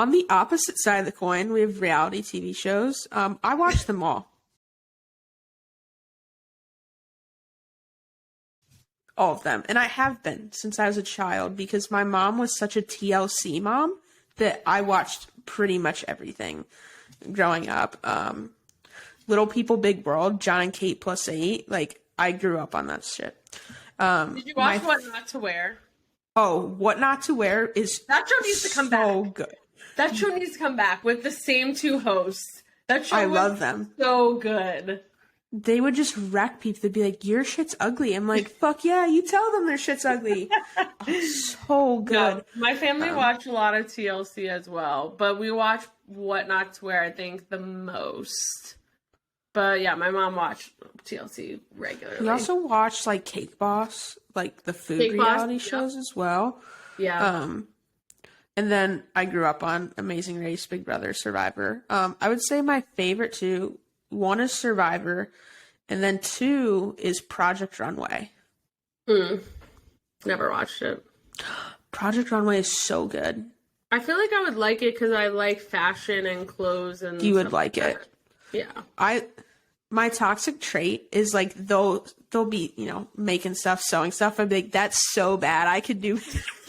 On the opposite side of the coin, we have reality TV shows. I watch them all. All of them. And I have been since I was a child because my mom was such a TLC mom that I watched pretty much everything growing up. Little People, Big World, John and Kate +8. Like, I grew up on that shit. Did you watch What Not to Wear? Oh, What Not to Wear is that show needs to come back. So good. That show needs to come back with the same two hosts. That show I love them. So good. They would just wreck people. They'd be like, your shit's ugly. I'm like, fuck yeah, you tell them their shit's ugly. So good. No, my family watched a lot of TLC as well, but we watch What Not to Wear, I think, the most. But yeah, my mom watched TLC regularly. We also watched like Cake Boss, like the food reality shows as well. Yeah. And then I grew up on Amazing Race, Big Brother, Survivor. I would say my favorite two, one is Survivor, and then two is Project Runway. Never watched it. Project Runway is so good. I feel like I would like it because I like fashion and clothes and you would like it. Yeah. My toxic trait is like they'll be, making stuff, sewing stuff. I'd be like, that's so bad. I could do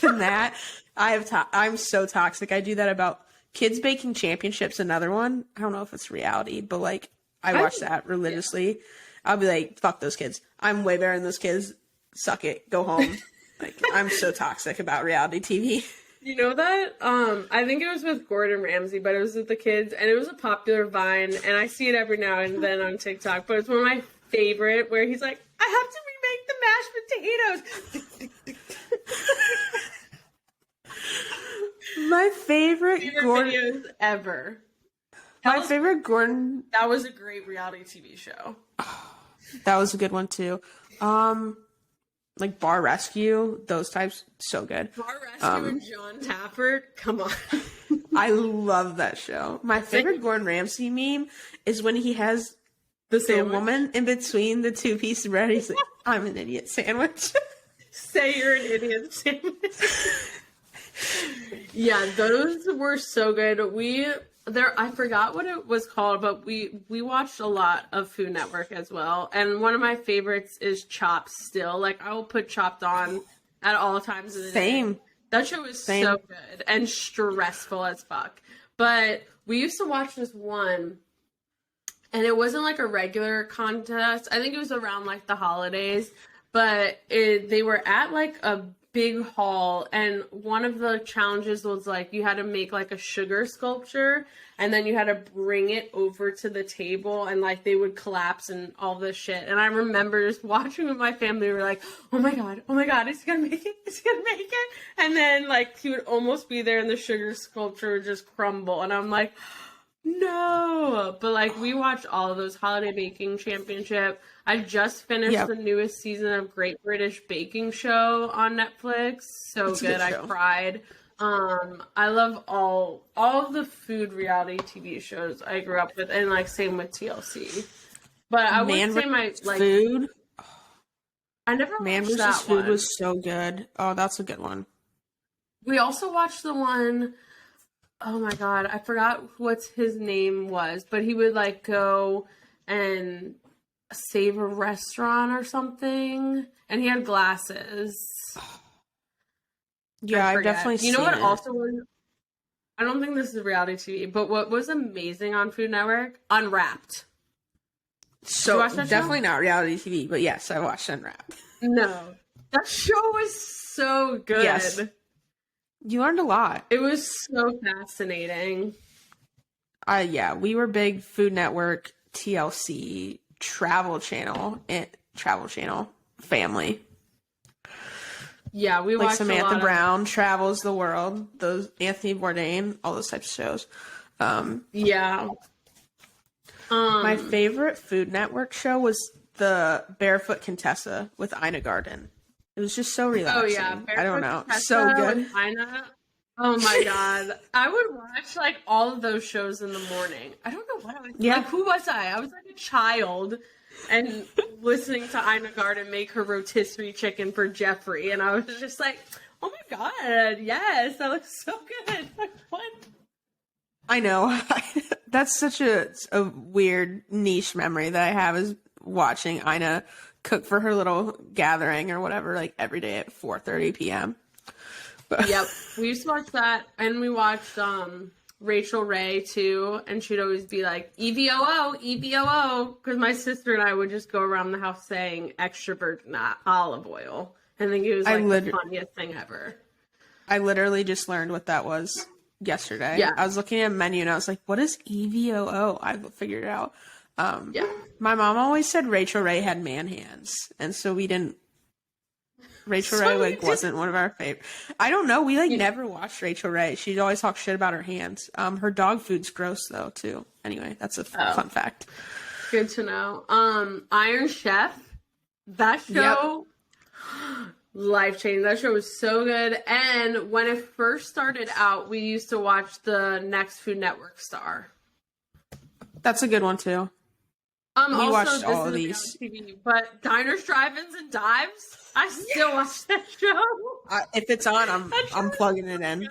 than that. I'm so toxic. I do that about Kids Baking Championships. Another one. I don't know if it's reality, but like I watch that religiously. Yeah. I'll be like, fuck those kids. I'm way better than those kids. Suck it. Go home. Like I'm so toxic about reality TV. You know that? I think it was with Gordon Ramsay, but it was with the kids, and it was a popular Vine, and I see it every now and then on TikTok, but it's one of my favorite, where he's like, I have to remake the mashed potatoes. My favorite Gordon videos ever. My favorite Gordon. That was a great reality TV show. That was a good one too. Like Bar Rescue, those types, so good. Bar Rescue and John Tafford, come on. I love that show. My favorite Gordon Ramsay meme is when he has the woman in between the two pieces of bread. He's like, I'm an idiot sandwich. Say you're an idiot sandwich. Yeah, those were so good. I forgot what it was called, but we watched a lot of Food Network as well. And one of my favorites is Chopped still. Like, I will put Chopped on at all times of the day. That show is so good and stressful as fuck. But we used to watch this one, and it wasn't like a regular contest. I think it was around like the holidays, but they were at like a big hall, and one of the challenges was like you had to make like a sugar sculpture, and then you had to bring it over to the table, and like they would collapse and all this shit. And I remember just watching with my family. We were like, oh my god, is he gonna make it? Is he gonna make it? And then like he would almost be there, and the sugar sculpture would just crumble, and I'm like, no. But like we watched all of those. Holiday Baking Championship. I just finished the newest season of Great British Baking Show on Netflix. So good. I cried. I love all of the food reality TV shows I grew up with, and like same with TLC. But I would say my like food. I never watched Man vs. that Food one. was so good. Oh, that's a good one. We also watched the one. Oh my god, I forgot what his name was, but he would like go and save a restaurant or something, and he had glasses. Yeah, I've definitely seen it. You know what also was, I don't think this is reality TV, but what was amazing on Food Network? Unwrapped. So definitely not reality TV, but yes, I watched Unwrapped. No. That show was so good. Yes. You learned a lot. It was so fascinating. Yeah, we were big Food Network, TLC, Travel Channel family. Yeah, we like watched Samantha Brown Travels the World, those Anthony Bourdain, all those types of shows. Yeah. My favorite Food Network show was the Barefoot Contessa with Ina Garten. It was just so relaxing. Oh yeah, I don't know, Contessa so good. With Ina. Oh my god, I would watch like all of those shows in the morning. I don't know what I was. Yeah. Like, who was I? I was like a child. And listening to Ina Garten make her rotisserie chicken for Jeffrey, and I was just like, "Oh my god, yes, that looks so good!" Like, what? I know. That's such a weird niche memory that I have is watching Ina cook for her little gathering or whatever, like every day at 4:30 p.m. But Yep. We used to watch that, and we watched Rachel Ray too, and she'd always be like, EVOO, EVOO, because my sister and I would just go around the house saying extra virgin olive oil. I think it was like the funniest thing ever. I literally just learned what that was yesterday. Yeah. I was looking at a menu and I was like, what is EVOO? I figured it out. Yeah. My mom always said Rachel Ray had man hands, and so we didn't. Rachel Ray wasn't one of our favorite. I don't know. We never watched Rachel Ray. She'd always talk shit about her hands. Her dog food's gross though too. Anyway, that's a fun fact. Good to know. Iron Chef. That show, life changing. That show was so good. And when it first started out, we used to watch the next Food Network star. That's a good one too. We also, watched all of these. TV, but Diners, Drive-Ins, and Dives. I still watch that show. If it's on, I'm plugging it in.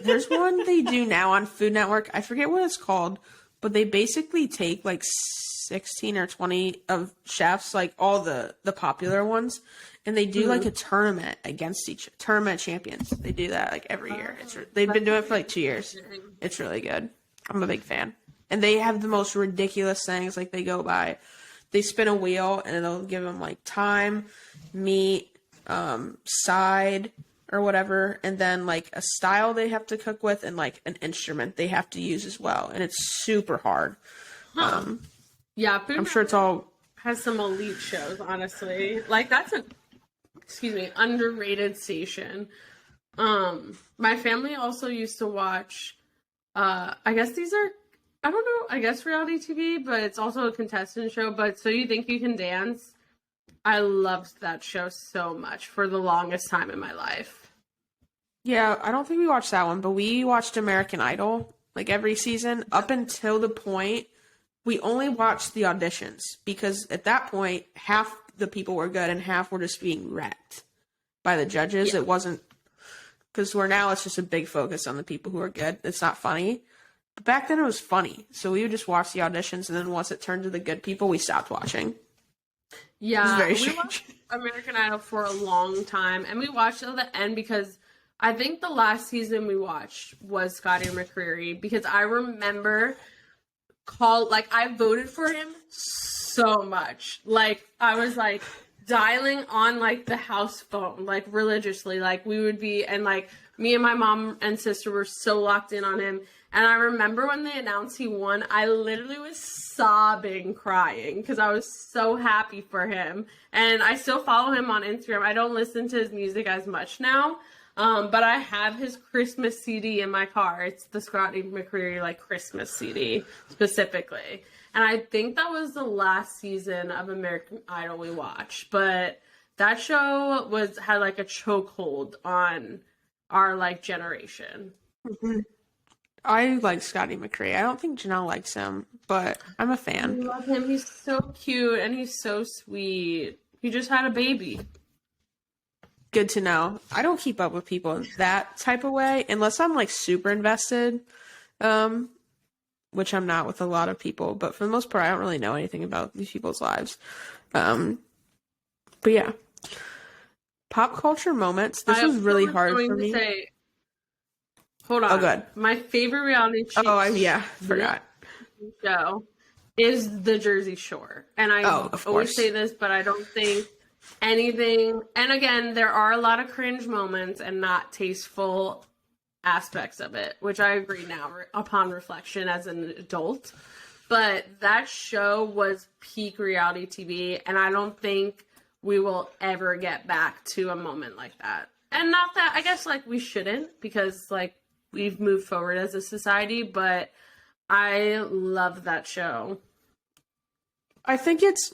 There's one they do now on Food Network. I forget what it's called, but they basically take like 16 or 20 of chefs, like all the popular ones, and they do like a tournament against tournament champions. They do that like every year. They've been doing it for like 2 years. It's really good. I'm a big fan. And they have the most ridiculous things. Like they spin a wheel and they'll give them like time, meat, side or whatever, and then like a style they have to cook with and like an instrument they have to use as well. And it's super hard. Yeah, I'm sure it's all has some elite shows, honestly. Like that's underrated station. My family also used to watch I guess these are reality TV, but it's also a contestant show, but So You Think You Can Dance. I loved that show so much for the longest time in my life. Yeah, I don't think we watched that one, but we watched American Idol like every season up until the point we only watched the auditions because at that point half the people were good and half were just being wrecked by the judges. It wasn't because it's just a big focus on the people who are good. It's not funny. But back then it was funny. So we would just watch the auditions, and then once it turned to the good people, we stopped watching. Yeah, very we strange. watched American Idol for a long time, and we watched till the end because I think the last season we watched was Scotty McCreery because I remember I voted for him so much. Like I was like dialing on like the house phone like religiously. Like we would be, and like me and my mom and sister were so locked in on him. And I remember when they announced he won, I literally was sobbing, crying, because I was so happy for him. And I still follow him on Instagram. I don't listen to his music as much now, but I have his Christmas CD in my car. It's the Scotty McCreery, like, Christmas CD, specifically. And I think that was the last season of American Idol we watched. But that show had, like, a chokehold on our, like, generation. Mm-hmm. I like Scotty McCree. I don't think Janelle likes him, but I'm a fan. I love him. He's so cute and he's so sweet. He just had a baby. Good to know. I don't keep up with people that type of way unless I'm like super invested, which I'm not with a lot of people. But for the most part, I don't really know anything about these people's lives. But yeah, pop culture moments. This was really hard for me. Hold on. Oh, good. My favorite reality forgot. show is The Jersey Shore. And I always say this, but I don't think anything. And again, there are a lot of cringe moments and not tasteful aspects of it, which I agree now upon reflection as an adult. But that show was peak reality TV, and I don't think we will ever get back to a moment like that. And not that, I guess, like, we shouldn't, because, like, we've moved forward as a society, but I love that show. I think it's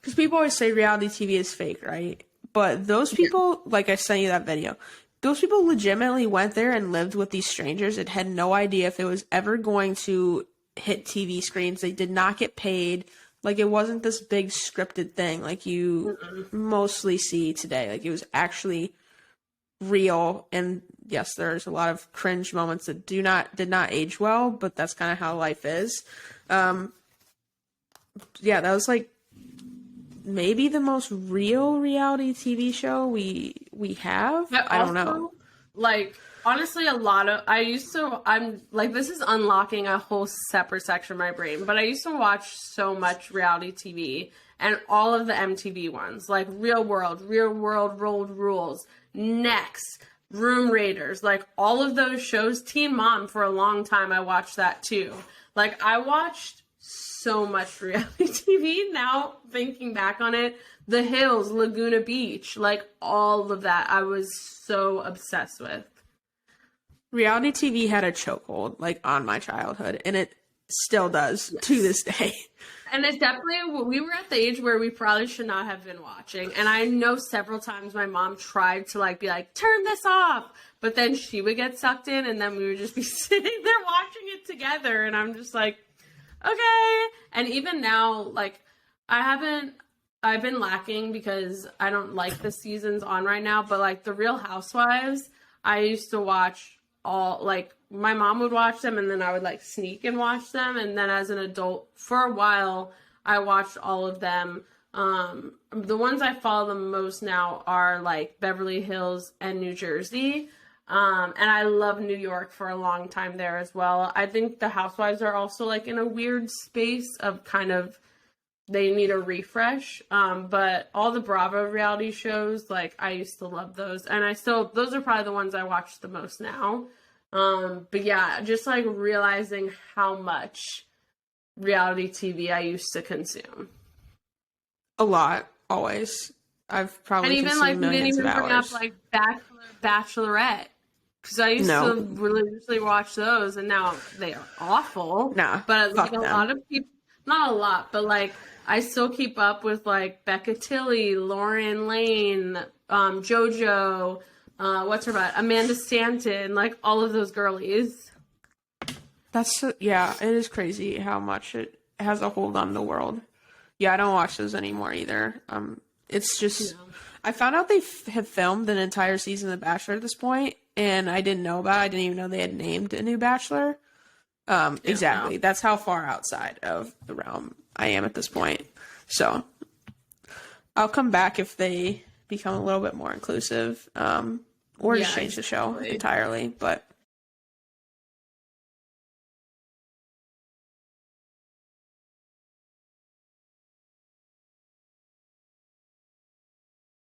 because people always say reality TV is fake, right? But those people, like I sent you that video, those people legitimately went there and lived with these strangers and had no idea if it was ever going to hit TV screens. They did not get paid. Like, it wasn't this big scripted thing like you mostly see today. Like, it was actually real, and yes, there's a lot of cringe moments that did not age well, but that's kind of how life is. Yeah, that was like maybe the most real reality TV show we have. I don't know. Like, honestly, I'm like, this is unlocking a whole separate section of my brain, but I used to watch so much reality TV and all of the MTV ones, like Real World, Road Rules, Next, Room Raiders, like all of those shows. Teen Mom, for a long time, I watched that too. Like, I watched so much reality TV. Now, thinking back on it, The Hills, Laguna Beach, like all of that, I was so obsessed with. Reality TV had a chokehold, like, on my childhood, and it still does to this day. And it's definitely, we were at the age where we probably should not have been watching. And I know several times my mom tried to like be like, turn this off. But then she would get sucked in and then we would just be sitting there watching it together. And I'm just like, okay. And even now, like, I've been lacking because I don't like the seasons on right now. But like the Real Housewives, I used to watch all, like, my mom would watch them and then I would like sneak and watch them. And then as an adult, for a while, I watched all of them. The ones I follow the most now are like Beverly Hills and New Jersey. And I love New York for a long time there as well. I think the Housewives are also like in a weird space of kind of, they need a refresh. But all the Bravo reality shows, like, I used to love those. And those are probably the ones I watch the most now. But yeah, just like realizing how much reality TV I used to consume. A lot, always. I've probably and even consumed like we didn't millions even of bring hours. up like Bachelorette, because I used to religiously watch those, and now they are awful. Nah, but like fuck them. lot of people, not a lot, but like I still keep up with like Becca Tilley, Lauren Lane, JoJo. What's her butt? Amanda Stanton, like all of those girlies. Yeah, it is crazy how much it has a hold on the world. Yeah, I don't watch those anymore either. It's just, I found out they have filmed an entire season of The Bachelor at this point, and I didn't know about it. I didn't even know they had named a new Bachelor. Exactly. No. That's how far outside of the realm I am at this point. So, I'll come back if they become a little bit more inclusive, or just change the show entirely. But